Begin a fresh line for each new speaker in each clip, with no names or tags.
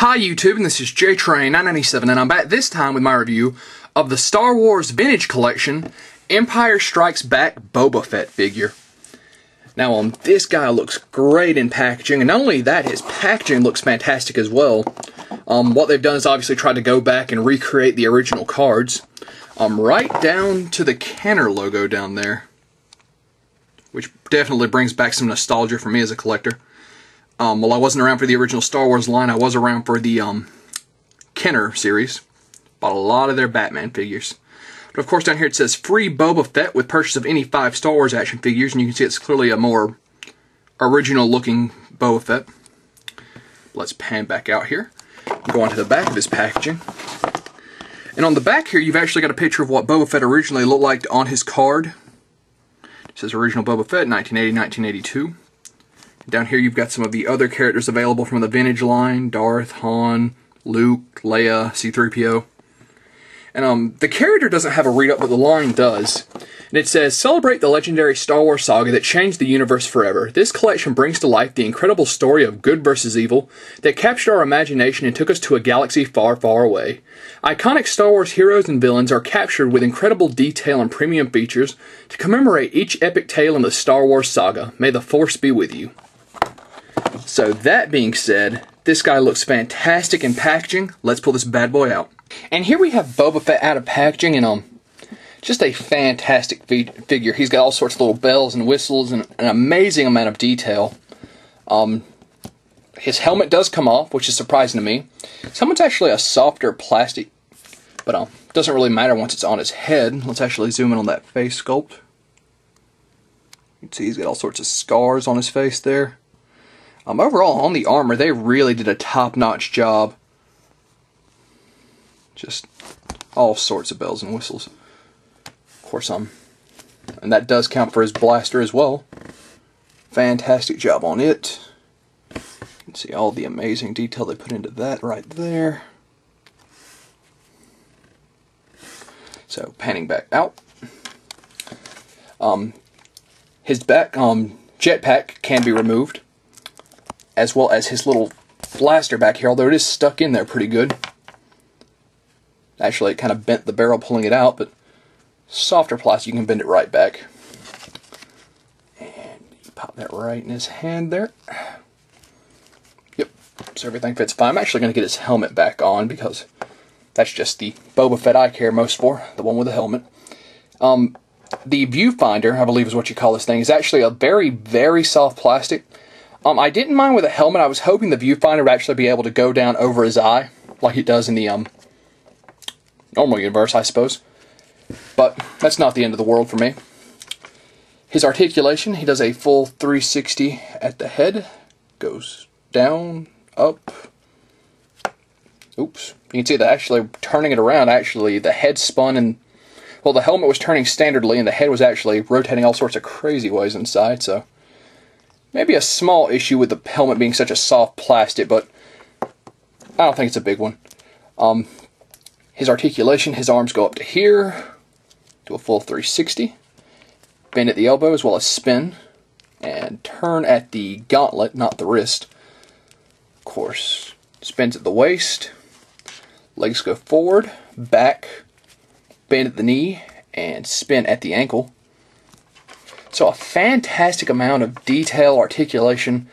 Hi YouTube, and this is JTrain997, and I'm back this time with my review of the Star Wars Vintage Collection Empire Strikes Back Boba Fett figure. Now, this guy looks great in packaging, and not only that, his packaging looks fantastic as well. What they've done is obviously tried to go back and recreate the original cards, right down to the Kenner logo down there, which definitely brings back some nostalgia for me as a collector. While I wasn't around for the original Star Wars line, I was around for the Kenner series. Bought a lot of their Batman figures. But of course down here it says free Boba Fett with purchase of any 5 Star Wars action figures, and you can see it's clearly a more original looking Boba Fett. Let's pan back out here. Go on to the back of this packaging. And on the back here you've actually got a picture of what Boba Fett originally looked like on his card. It says original Boba Fett 1980-1982. Down here you've got some of the other characters available from the vintage line: Darth, Han, Luke, Leia, C-3PO. And the character doesn't have a read-up, but the line does. And it says, celebrate the legendary Star Wars saga that changed the universe forever. This collection brings to life the incredible story of good versus evil that captured our imagination and took us to a galaxy far, far away. Iconic Star Wars heroes and villains are captured with incredible detail and premium features to commemorate each epic tale in the Star Wars saga. May the Force be with you. So that being said, this guy looks fantastic in packaging. Let's pull this bad boy out. And here we have Boba Fett out of packaging, and just a fantastic figure. He's got all sorts of little bells and whistles and an amazing amount of detail. His helmet does come off, which is surprising to me. His helmet's actually a softer plastic, but doesn't really matter once it's on his head. Let's actually zoom in on that face sculpt. You can see he's got all sorts of scars on his face there. Overall, on the armor, they really did a top-notch job. Just all sorts of bells and whistles. Of course, and that does count for his blaster as well. Fantastic job on it. You can see all the amazing detail they put into that right there. So, panning back out. His back jetpack can be removed, as well as his little blaster back here, although it is stuck in there pretty good. Actually, it kind of bent the barrel pulling it out, but softer plastic, you can bend it right back. And you pop that right in his hand there. Yep, so everything fits fine. I'm actually going to get his helmet back on, because that's just the Boba Fett I care most for, the one with the helmet. The viewfinder, I believe is what you call this thing, is actually a very, very soft plastic. I didn't mind with a helmet. I was hoping the viewfinder would actually be able to go down over his eye, like it does in the normal universe, I suppose. But that's not the end of the world for me. His articulation, he does a full 360 at the head. Goes down, up. Oops. You can see that actually turning it around, actually the head spun, and well, the helmet was turning standardly and the head was actually rotating all sorts of crazy ways inside, so maybe a small issue with the helmet being such a soft plastic, but I don't think it's a big one. His articulation, his arms go up to here, do a full 360, bend at the elbow as well as spin, and turn at the gauntlet, not the wrist. Of course, spins at the waist, legs go forward, back, bend at the knee, and spin at the ankle. So a fantastic amount of detail, articulation.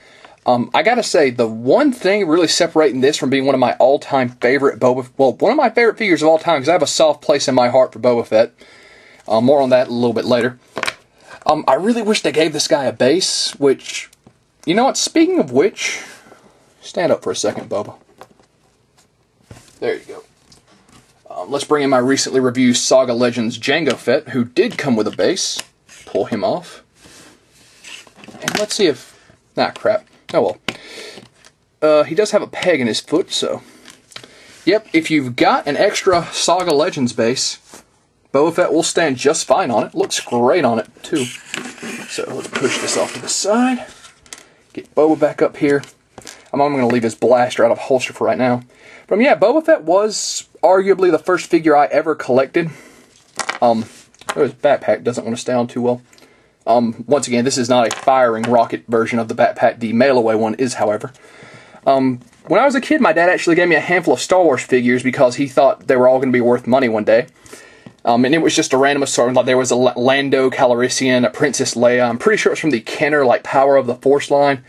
I gotta say, the one thing really separating this from being one of my all-time favorite one of my favorite figures of all time, because I have a soft place in my heart for Boba Fett. More on that a little bit later. I really wish they gave this guy a base, which, you know what, speaking of which, stand up for a second, Boba. There you go. Let's bring in my recently reviewed Saga Legends Jango Fett, who did come with a base. Pull him off. And let's see if... Nah, crap. Oh well. He does have a peg in his foot, so... Yep, if you've got an extra Saga Legends base, Boba Fett will stand just fine on it. Looks great on it, too. So, let's push this off to the side. Get Boba back up here. I'm going to leave his blaster out of holster for right now. But yeah, Boba Fett was arguably the first figure I ever collected. His backpack doesn't want to stay on too well. Once again, this is not a firing rocket version of the backpack. The mail-away one is, however. when I was a kid, my dad actually gave me a handful of Star Wars figures because he thought they were all going to be worth money one day. And it was just a random assortment. Like there was a Lando Calrissian, a Princess Leia. I'm pretty sure it's from the Kenner, like, Power of the Force line.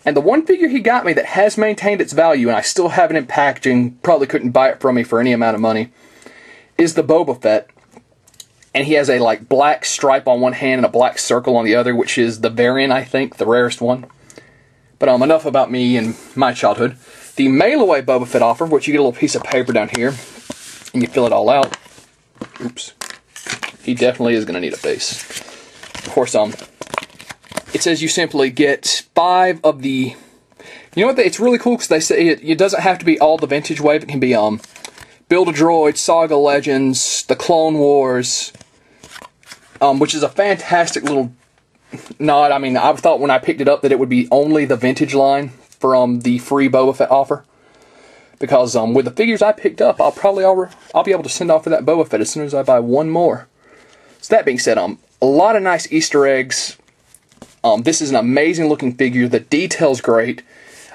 And the one figure he got me that has maintained its value, and I still have it in packaging, probably couldn't buy it from me for any amount of money, is the Boba Fett. And he has a, like, black stripe on one hand and a black circle on the other, which is the variant, I think, the rarest one. But enough about me and my childhood. The mail-away Boba Fett offer, which you get a little piece of paper down here, and you fill it all out. Oops. He definitely is going to need a base. Of course, it says you simply get 5 of the... You know what? It's really cool because they say it doesn't have to be all the vintage wave. It can be Build-A-Droid, Saga Legends, the Clone Wars, which is a fantastic little nod. I mean, I thought when I picked it up that it would be only the vintage line from the free Boba Fett offer. Because with the figures I picked up, I'll be able to send off for that Boba Fett as soon as I buy one more. So that being said, a lot of nice Easter eggs. This is an amazing looking figure. The detail's great.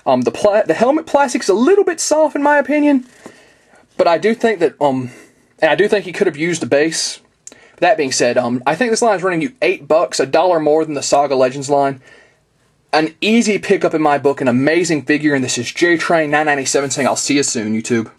The helmet plastic's a little bit soft in my opinion, but I do think that and I do think he could have used a base. That being said, I think this line is running you $8, $1 more than the Saga Legends line. An easy pickup in my book, an amazing figure, and this is JTrain997 saying I'll see you soon, YouTube.